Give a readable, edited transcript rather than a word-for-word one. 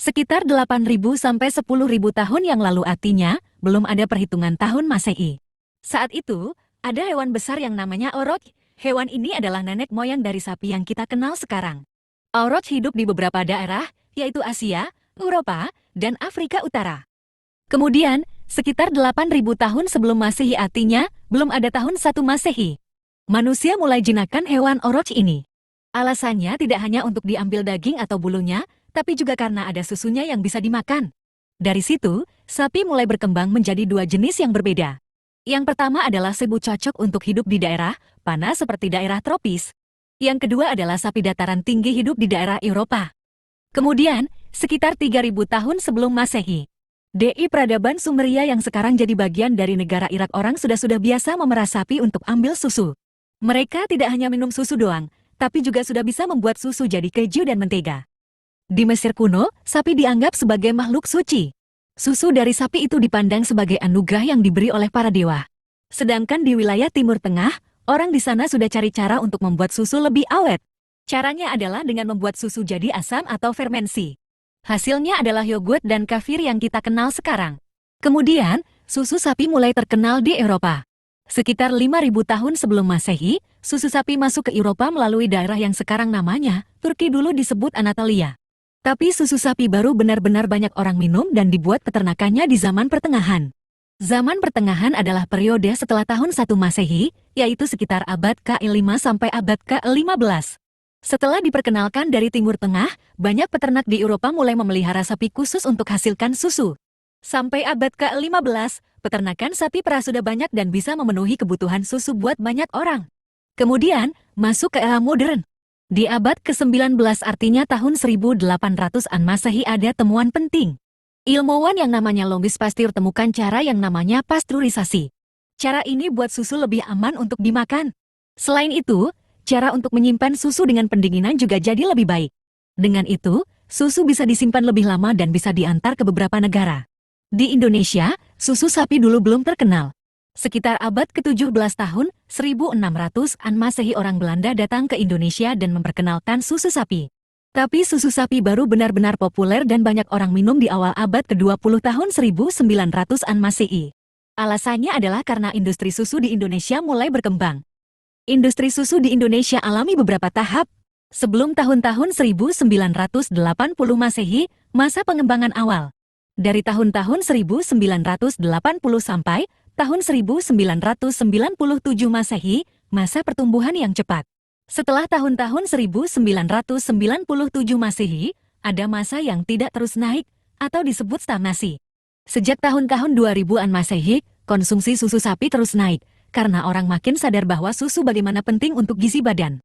Sekitar 8.000 sampai 10.000 tahun yang lalu, artinya belum ada perhitungan tahun Masehi. Saat itu, ada hewan besar yang namanya Auroch. Hewan ini adalah nenek moyang dari sapi yang kita kenal sekarang. Auroch hidup di beberapa daerah, yaitu Asia, Eropa, dan Afrika Utara. Kemudian, sekitar 8.000 tahun sebelum Masehi, artinya belum ada tahun 1 Masehi, manusia mulai jinakkan hewan Auroch ini. Alasannya tidak hanya untuk diambil daging atau bulunya, tapi juga karena ada susunya yang bisa dimakan. Dari situ, sapi mulai berkembang menjadi dua jenis yang berbeda. Yang pertama adalah zebu cocok untuk hidup di daerah panas seperti daerah tropis. Yang kedua adalah sapi dataran tinggi hidup di daerah Eropa. Kemudian, sekitar 3.000 tahun sebelum Masehi, di peradaban Sumeria yang sekarang jadi bagian dari negara Irak, orang sudah biasa memerah sapi untuk ambil susu. Mereka tidak hanya minum susu doang, tapi juga sudah bisa membuat susu jadi keju dan mentega. Di Mesir kuno, sapi dianggap sebagai makhluk suci. Susu dari sapi itu dipandang sebagai anugerah yang diberi oleh para dewa. Sedangkan di wilayah Timur Tengah, orang di sana sudah cari cara untuk membuat susu lebih awet. Caranya adalah dengan membuat susu jadi asam atau fermentasi. Hasilnya adalah yogurt dan kefir yang kita kenal sekarang. Kemudian, susu sapi mulai terkenal di Eropa. Sekitar 5.000 tahun sebelum Masehi, susu sapi masuk ke Eropa melalui daerah yang sekarang namanya Turki, dulu disebut Anatolia. Tapi susu sapi baru benar-benar banyak orang minum dan dibuat peternakannya di zaman pertengahan. Zaman pertengahan adalah periode setelah tahun 1 Masehi, yaitu sekitar abad ke-5 sampai abad ke-15. Setelah diperkenalkan dari Timur Tengah, banyak peternak di Eropa mulai memelihara sapi khusus untuk hasilkan susu. Sampai abad ke-15, peternakan sapi perah sudah banyak dan bisa memenuhi kebutuhan susu buat banyak orang. Kemudian, masuk ke era modern. Di abad ke-19, artinya tahun 1800-an Masehi, ada temuan penting. Ilmuwan yang namanya Louis Pasteur temukan cara yang namanya pasteurisasi. Cara ini buat susu lebih aman untuk dimakan. Selain itu, cara untuk menyimpan susu dengan pendinginan juga jadi lebih baik. Dengan itu, susu bisa disimpan lebih lama dan bisa diantar ke beberapa negara. Di Indonesia, susu sapi dulu belum terkenal. Sekitar abad ke-17 tahun 1600-an Masehi, orang Belanda datang ke Indonesia dan memperkenalkan susu sapi. Tapi susu sapi baru benar-benar populer dan banyak orang minum di awal abad ke-20 tahun 1900-an Masehi. Alasannya adalah karena industri susu di Indonesia mulai berkembang. Industri susu di Indonesia alami beberapa tahap. Sebelum tahun-tahun 1980 Masehi, masa pengembangan awal. Dari tahun-tahun 1980 sampai tahun 1997 Masehi, masa pertumbuhan yang cepat. Setelah tahun-tahun 1997 Masehi, ada masa yang tidak terus naik, atau disebut stagnasi. Sejak tahun-tahun 2000-an Masehi, konsumsi susu sapi terus naik, karena orang makin sadar bahwa susu bagaimana penting untuk gizi badan.